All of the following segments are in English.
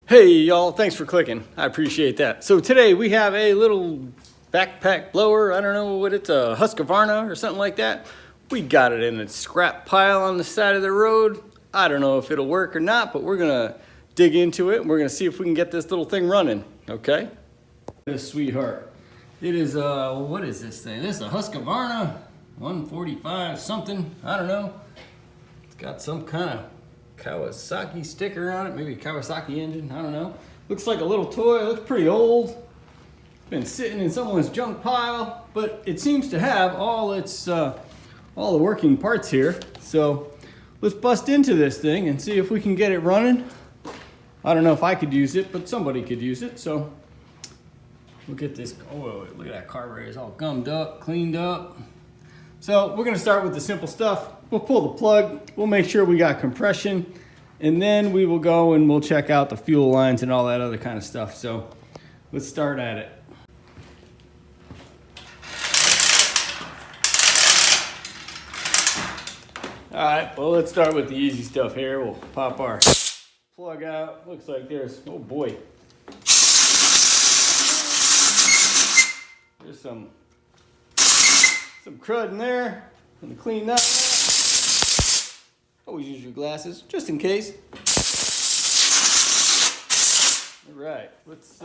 Hey y'all, thanks for clicking. I appreciate that. So today we have a little backpack blower. I don't know what it's, a Husqvarna or something like that. We got it in a scrap pile on the side of the road. I don't know if it'll work or not, but we're gonna dig into it and we're gonna see if we can get this little thing running, okay? This sweetheart. It is, what is this thing? This is a Husqvarna 145 something, I don't know. It's got some kind of Kawasaki sticker on it, maybe a Kawasaki engine, I don't know. Looks like a little toy, looks pretty old. Been sitting in someone's junk pile, but it seems to have all its, all the working parts here. So let's bust into this thing and see if we can get it running. I don't know if I could use it, but somebody could use it. So we'll get this, oh, look at that carburetor, it's all gummed up, cleaned up. So we're gonna start with the simple stuff. We'll pull the plug, we'll make sure we got compression, and then we will go and we'll check out the fuel lines and all that other kind of stuff. So let's start at it. All right, well, let's start with the easy stuff here. We'll pop our plug out. Looks like there's, oh boy. There's some crud in there. I'm gonna clean that up. Always use your glasses, just in case. All right, let's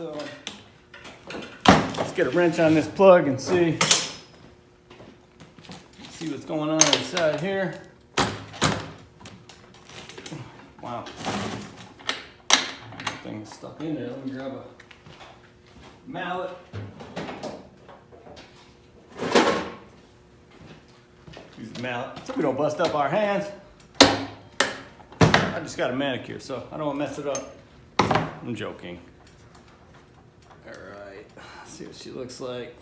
get a wrench on this plug and see what's going on inside here. Wow, that thing is stuck in there. Let me grab a mallet. Use the mallet so we don't bust up our hands. I just got a manicure, so I don't want to mess it up. I'm joking. All right, let's see what she looks like.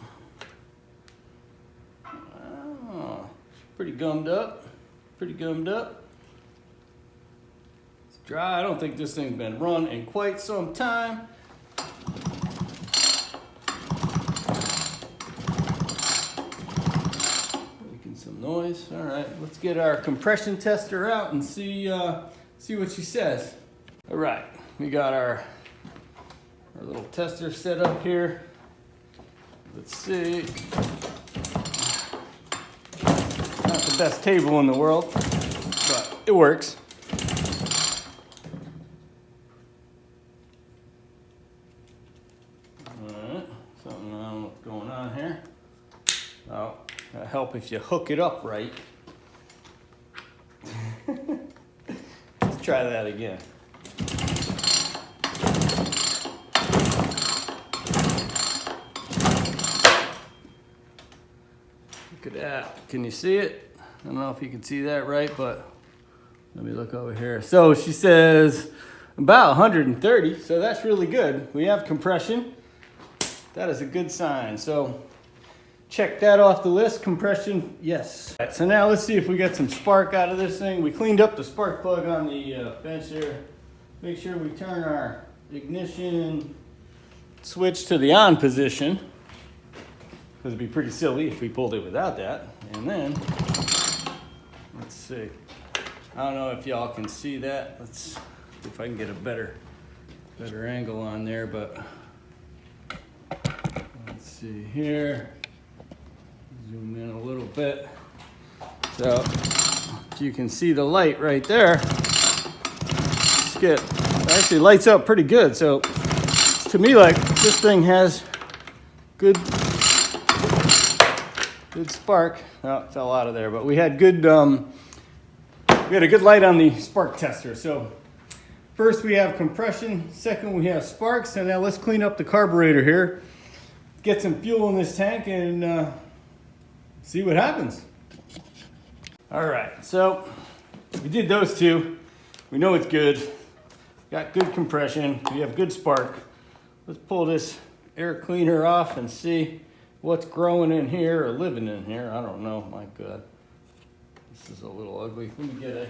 Oh, pretty gummed up. Pretty gummed up. It's dry. I don't think this thing's been run in quite some time. Making some noise. All right, let's get our compression tester out and see what she says. All right, we got our little tester set up here. Let's see. Not the best table in the world, but it works. All right, something, I don't know what's going on here. Oh, that'll help if you hook it up right. Try that again. Look at that. Can you see it? I don't know if you can see that right, but let me look over here. So she says about 130, so that's really good. We have compression. That is a good sign. So check that off the list. Compression, yes. All right, so now let's see if we get some spark out of this thing. We cleaned up the spark plug on the bench there. Make sure we turn our ignition switch to the on position, because it'd be pretty silly if we pulled it without that. And then, let's see. I don't know if y'all can see that. Let's see if I can get a better angle on there, but let's see here. Zoom in a little bit. So if you can see the light right there, it actually lights up pretty good. So to me, like, this thing has good spark. Oh, it fell out of there, but we had good we had a good light on the spark tester. So first we have compression, second we have sparks. So now let's clean up the carburetor here, get some fuel in this tank, and see what happens. All right, so we did those two. We know it's good. Got good compression. We have good spark. Let's pull this air cleaner off and see what's growing in here or living in here. I don't know, my God. This is a little ugly. Let me get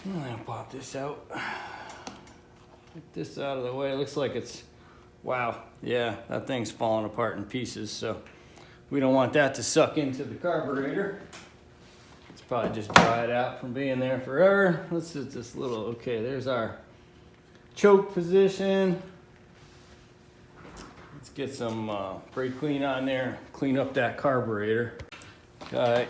I'm gonna pop this out. Get this out of the way. It looks like it's, wow, yeah, that thing's falling apart in pieces, so we don't want that to suck into the carburetor. It's probably just dried out from being there forever. Let's just this little, okay, there's our choke position. Let's get some brake clean on there, clean up that carburetor. Okay.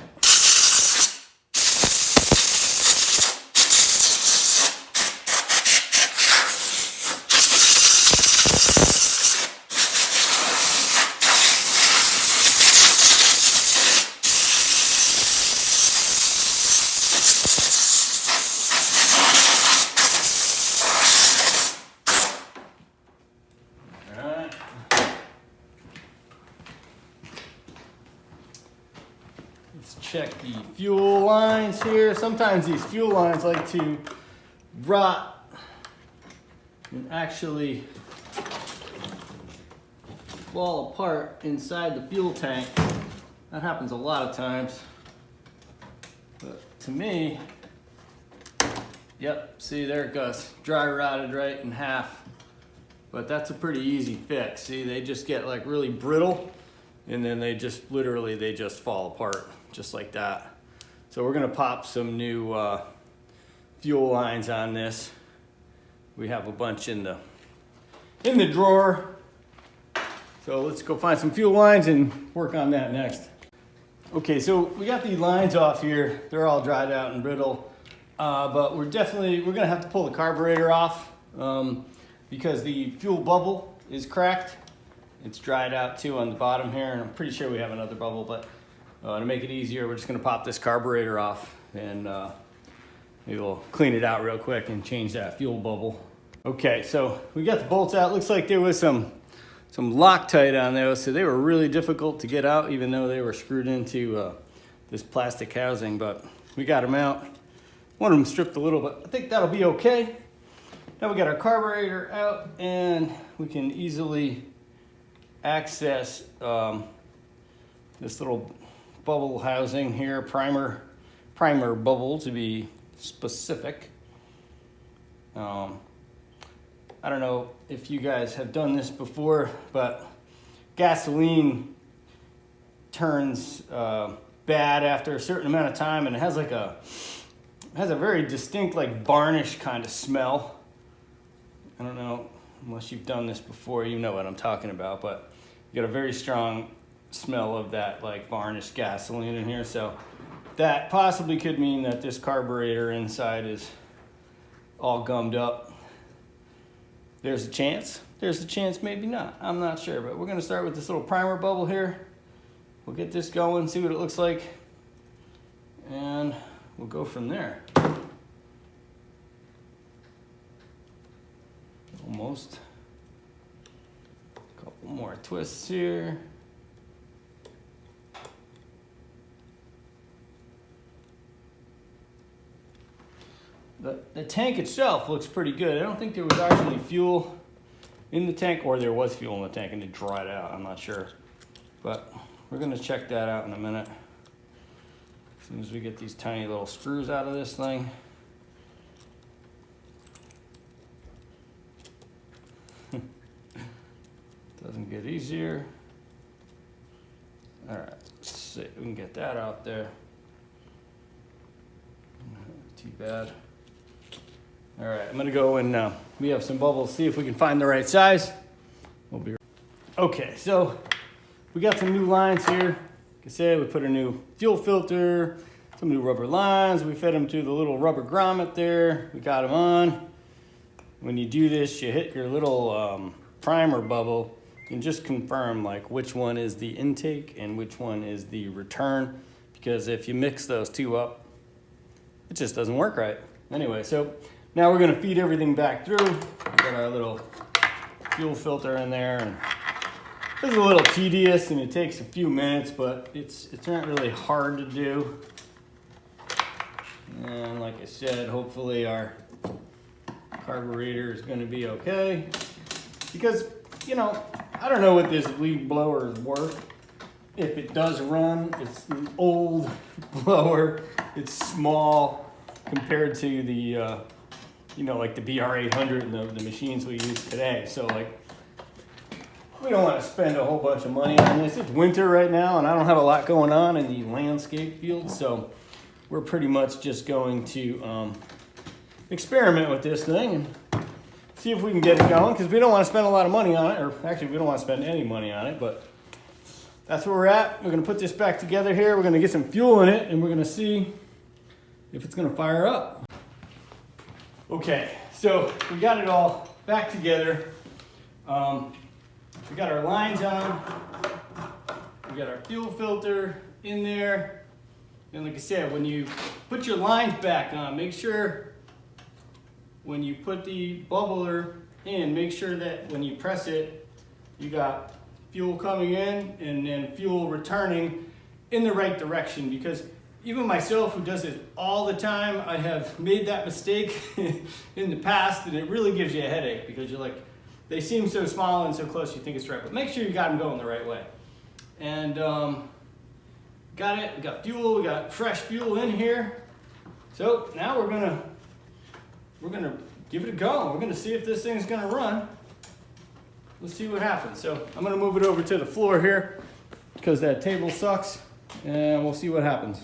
Let's check the fuel lines here. Sometimes these fuel lines like to rot and actually fall apart inside the fuel tank. That happens a lot of times. But to me, yep, see there it goes. Dry rotted right in half. But that's a pretty easy fix. See, they just get like really brittle and then they just literally, they just fall apart just like that. So we're gonna pop some new fuel lines on this. We have a bunch in the drawer. So let's go find some fuel lines and work on that next. Okay, so we got the lines off here. They're all dried out and brittle, but we're gonna have to pull the carburetor off because the fuel bubble is cracked. It's dried out too on the bottom here, and I'm pretty sure we have another bubble, but to make it easier, we're just gonna pop this carburetor off and maybe we'll clean it out real quick and change that fuel bubble. Okay, so we got the bolts out. Looks like there was some Loctite on those, so they were really difficult to get out even though they were screwed into this plastic housing, but we got them out. One of them stripped a little, but I think that'll be okay. Now we got our carburetor out and we can easily access this little bubble housing here, primer bubble to be specific. I don't know if you guys have done this before, but gasoline turns bad after a certain amount of time, and it has like a very distinct like varnish kind of smell. I don't know, unless you've done this before, you know what I'm talking about, but you got a very strong smell of that like varnished gasoline in here. So that possibly could mean that this carburetor inside is all gummed up. There's a chance, maybe not. I'm not sure, but we're gonna start with this little primer bubble here. We'll get this going, see what it looks like, and we'll go from there. Almost. A couple more twists here. The tank itself looks pretty good. I don't think there was actually fuel in the tank, or there was fuel in the tank and it dried out. I'm not sure. But we're gonna check that out in a minute. As soon as we get these tiny little screws out of this thing. Doesn't get easier. All right, let's see if we can get that out there. Too bad. All right, I'm gonna go and we have some bubbles, see if we can find the right size. We'll be okay, so we got some new lines here. Like I said, we put a new fuel filter, some new rubber lines. We fed them to the little rubber grommet there. We got them on. When you do this, you hit your little primer bubble and just confirm like which one is the intake and which one is the return, because if you mix those two up, it just doesn't work right. Anyway, so now we're gonna feed everything back through. We got our little fuel filter in there, and this is a little tedious and it takes a few minutes, but it's not really hard to do. And like I said, hopefully our carburetor is gonna be okay. Because, you know, I don't know what this lead blower is worth. If it does run, it's an old blower. It's small compared to the, you know, like the BR800 and the machines we use today. So like, we don't want to spend a whole bunch of money on this. It's winter right now and I don't have a lot going on in the landscape field. So we're pretty much just going to experiment with this thing and see if we can get it going, because we don't want to spend a lot of money on it, or actually we don't want to spend any money on it, but that's where we're at. We're going to put this back together here. We're going to get some fuel in it, and we're going to see if it's going to fire up. Okay, so we got it all back together. We got our lines on. We got our fuel filter in there. And like I said, when you put your lines back on, make sure when you put the bubbler in, make sure that when you press it, you got fuel coming in and then fuel returning in the right direction, because even myself, who does it all the time, I have made that mistake in the past, and it really gives you a headache because you're like, they seem so small and so close you think it's right, but make sure you got them going the right way. And got it, we got fuel, we got fresh fuel in here. So now we're gonna give it a go. We're gonna see if this thing's gonna run. Let's see what happens. So I'm gonna move it over to the floor here because that table sucks, and we'll see what happens.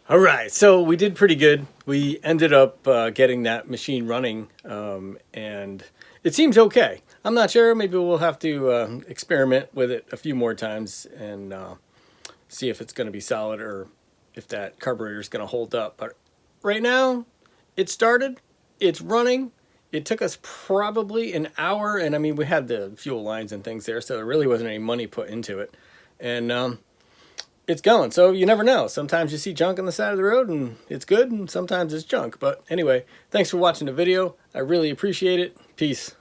All right, so we did pretty good. We ended up getting that machine running, and it seems okay. I'm not sure. Maybe we'll have to experiment with it a few more times and see if it's going to be solid or if that carburetor is going to hold up. But right now, it started. It's running. It took us probably an hour, and I mean, we had the fuel lines and things there, so there really wasn't any money put into it. And it's going, so you never know. Sometimes you see junk on the side of the road and it's good, and sometimes it's junk. But anyway, thanks for watching the video. I really appreciate it. Peace.